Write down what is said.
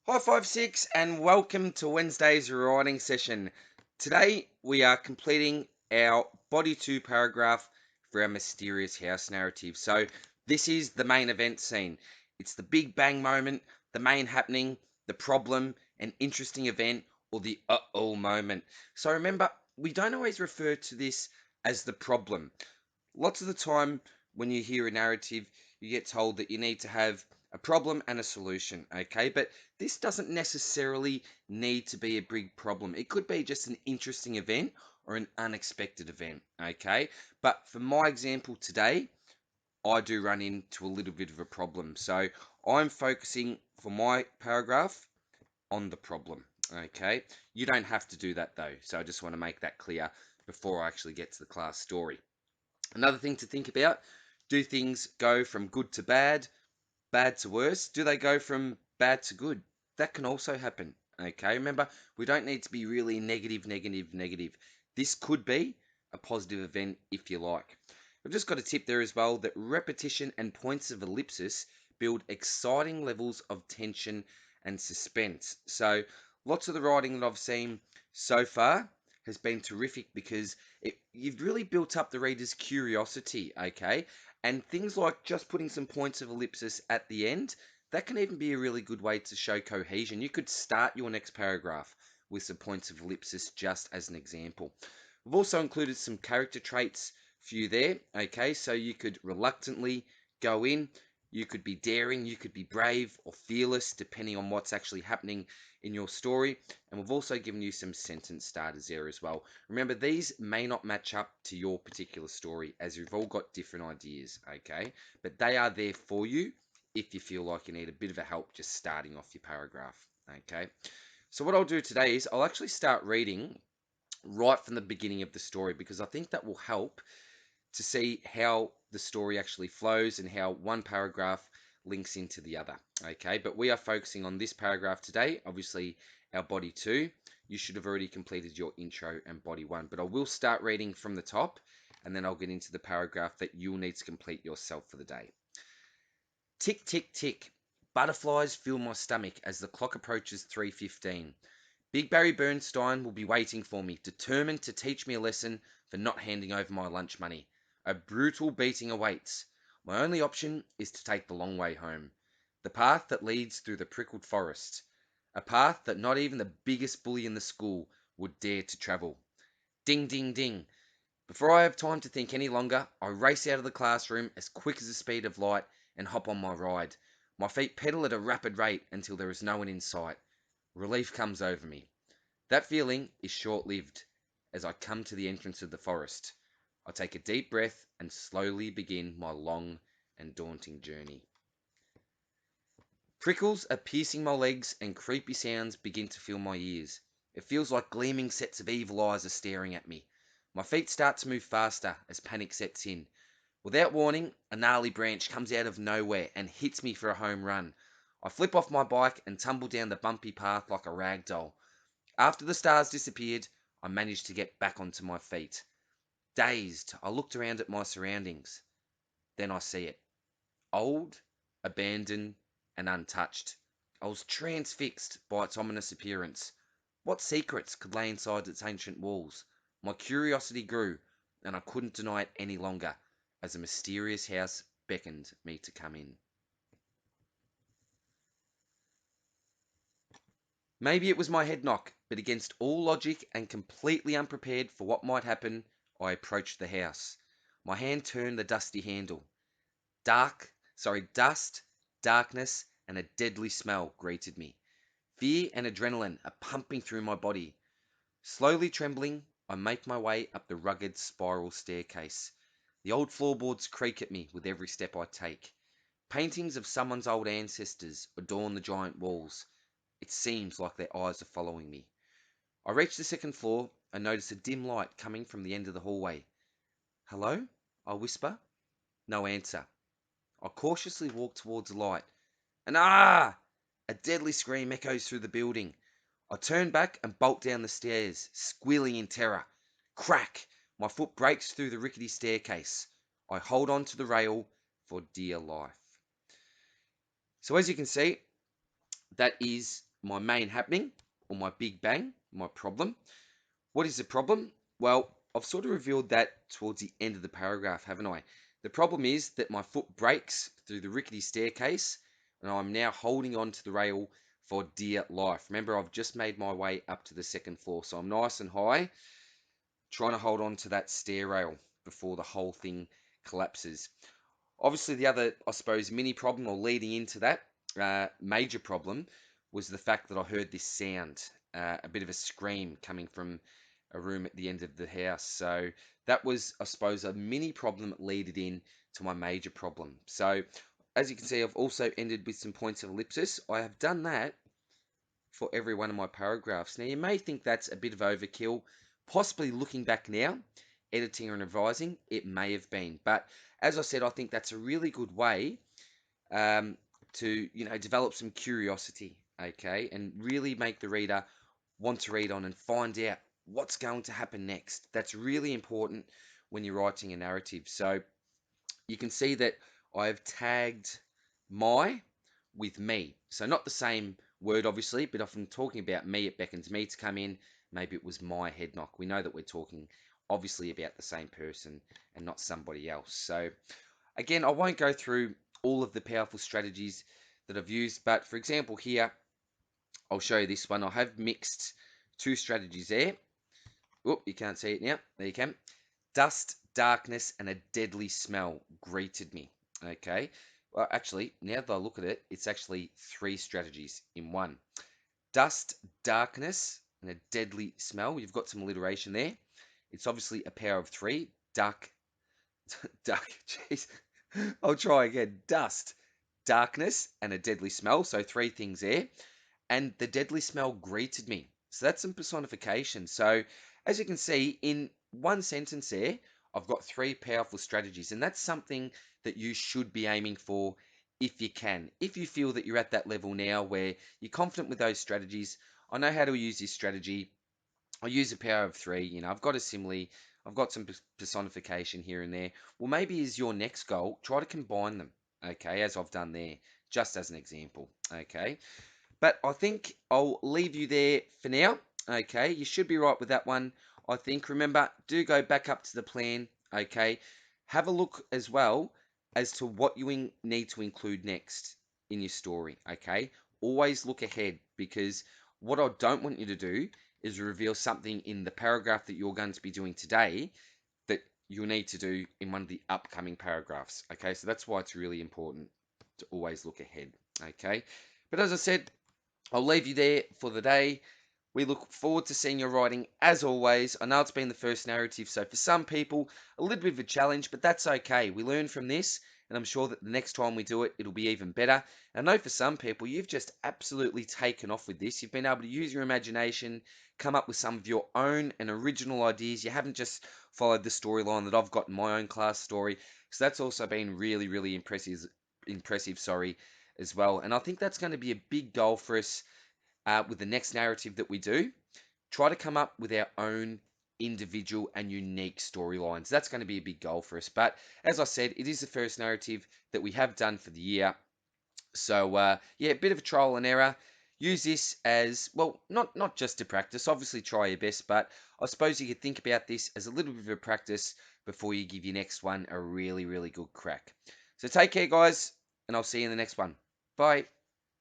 Hi, 5 6, and welcome to Wednesday's writing session. Today we are completing our body 2 paragraph for our mysterious house narrative. So, this is the main event scene. It's the big bang moment, the main happening, the problem, an interesting event, or the uh-oh moment. So, remember, we don't always refer to this as the problem. Lots of the time, when you hear a narrative, you get told that you need to have a problem and a solution, okay? But this doesn't necessarily need to be a big problem. It could be just an interesting event or an unexpected event, okay? But for my example today, I do run into a little bit of a problem. So I'm focusing for my paragraph on the problem, okay? You don't have to do that though. So I just want to make that clear before I actually get to the class story. Another thing to think about, do things go from good to bad, bad to worse? Do they go from bad to good? That can also happen. Okay, remember, we don't need to be really negative, negative, negative. This could be a positive event if you like. I've just got a tip there as well that repetition and points of ellipsis build exciting levels of tension and suspense. So, lots of the writing that I've seen so far has been terrific because you've really built up the reader's curiosity, okay? And things like just putting some points of ellipsis at the end, that can even be a really good way to show cohesion. You could start your next paragraph with some points of ellipsis just as an example. We've also included some character traits for you there, okay? So you could reluctantly go in, you could be daring, you could be brave or fearless, depending on what's actually happening in your story. And we've also given you some sentence starters there as well. Remember, these may not match up to your particular story as you've all got different ideas, okay? But they are there for you if you feel like you need a bit of a help just starting off your paragraph, okay? So what I'll do today is I'll actually start reading right from the beginning of the story because I think that will help to see how the story actually flows and how one paragraph links into the other. Okay, but we are focusing on this paragraph today, obviously our body 2. You should have already completed your intro and body 1, but I will start reading from the top and then I'll get into the paragraph that you'll need to complete yourself for the day. Tick, tick, tick. Butterflies fill my stomach as the clock approaches 3:15. Big Barry Bernstein will be waiting for me, determined to teach me a lesson for not handing over my lunch money. A brutal beating awaits. My only option is to take the long way home. The path that leads through the prickled forest. A path that not even the biggest bully in the school would dare to travel. Ding, ding, ding. Before I have time to think any longer, I race out of the classroom as quick as the speed of light and hop on my ride. My feet pedal at a rapid rate until there is no one in sight. Relief comes over me. That feeling is short lived as I come to the entrance of the forest. I take a deep breath and slowly begin my long and daunting journey. Prickles are piercing my legs and creepy sounds begin to fill my ears. It feels like gleaming sets of evil eyes are staring at me. My feet start to move faster as panic sets in. Without warning, a gnarly branch comes out of nowhere and hits me for a home run. I flip off my bike and tumble down the bumpy path like a rag doll. After the stars disappeared, I managed to get back onto my feet. Dazed, I looked around at my surroundings. Then I see it. Old, abandoned, and untouched. I was transfixed by its ominous appearance. What secrets could lay inside its ancient walls? My curiosity grew, and I couldn't deny it any longer, as a mysterious house beckoned me to come in. Maybe it was my head knock, but against all logic and completely unprepared for what might happen, I approached the house. My hand turned the dusty handle. Dust, darkness, and a deadly smell greeted me. Fear and adrenaline are pumping through my body. Slowly trembling, I make my way up the rugged spiral staircase. The old floorboards creak at me with every step I take. Paintings of someone's old ancestors adorn the giant walls. It seems like their eyes are following me. I reach the second floor and notice a dim light coming from the end of the hallway. Hello? I whisper. No answer. I cautiously walk towards the light. And ah! A deadly scream echoes through the building. I turn back and bolt down the stairs, squealing in terror. Crack! My foot breaks through the rickety staircase. I hold on to the rail for dear life. So as you can see, that is my main happening or my big bang, my problem. What is the problem? Well, I've sort of revealed that towards the end of the paragraph, haven't I? The problem is that my foot breaks through the rickety staircase and I'm now holding on to the rail for dear life. Remember, I've just made my way up to the second floor, so I'm nice and high, trying to hold on to that stair rail before the whole thing collapses. Obviously, the other, I suppose, mini problem or leading into that major problem was the fact that I heard this sound, a bit of a scream coming from a room at the end of the house. So that was, I suppose, a mini problem that leaded in to my major problem. So as you can see, I've also ended with some points of ellipsis. I have done that for every one of my paragraphs. Now, you may think that's a bit of overkill. Possibly looking back now, editing and revising, it may have been. But as I said, I think that's a really good way to, develop some curiosity, okay, and really make the reader want to read on and find out what's going to happen next. That's really important when you're writing a narrative. So you can see that I've tagged my with me. So not the same word, obviously, but if I'm talking about me, it beckons me to come in. Maybe it was my head knock. We know that we're talking obviously about the same person and not somebody else. So again, I won't go through all of the powerful strategies that I've used, but for example here, I'll show you this one. I have mixed two strategies there. Oh, you can't see it now. There you can. Dust, darkness, and a deadly smell greeted me. Okay. Well, actually, now that I look at it, it's actually three strategies in one. Dust, darkness, and a deadly smell. You've got some alliteration there. It's obviously a power of three. Duck, jeez. I'll try again. Dust, darkness, and a deadly smell. So three things there. And the deadly smell greeted me. So that's some personification. So as you can see, in one sentence there, I've got three powerful strategies. And that's something that you should be aiming for if you can. If you feel that you're at that level now where you're confident with those strategies, I know how to use this strategy. I use a power of three. I've got a simile. I've got some personification here and there. Well, maybe as your next goal, try to combine them. Okay, as I've done there, just as an example. Okay. But I think I'll leave you there for now. Okay, you should be right with that one. I think, remember, do go back up to the plan. Okay, have a look as well as to what you need to include next in your story. Okay, always look ahead, because what I don't want you to do is reveal something in the paragraph that you're going to be doing today that you'll need to do in one of the upcoming paragraphs. Okay, so that's why it's really important to always look ahead. Okay, but as I said, I'll leave you there for the day. We look forward to seeing your writing as always. I know it's been the first narrative, so for some people, a little bit of a challenge, but that's okay. We learn from this, and I'm sure that the next time we do it, it'll be even better. And I know for some people, you've just absolutely taken off with this. You've been able to use your imagination, come up with some of your own and original ideas. You haven't just followed the storyline that I've got in my own class story. So that's also been really, really impressive, sorry, as well. And I think that's going to be a big goal for us with the next narrative that we do. Try to come up with our own individual and unique storylines. That's going to be a big goal for us. But as I said, it is the first narrative that we have done for the year. So yeah, a bit of a trial and error. Use this as, well, not just to practice. Obviously, try your best, but I suppose you could think about this as a little bit of a practice before you give your next one a really, really good crack. So take care, guys, and I'll see you in the next one. Bye.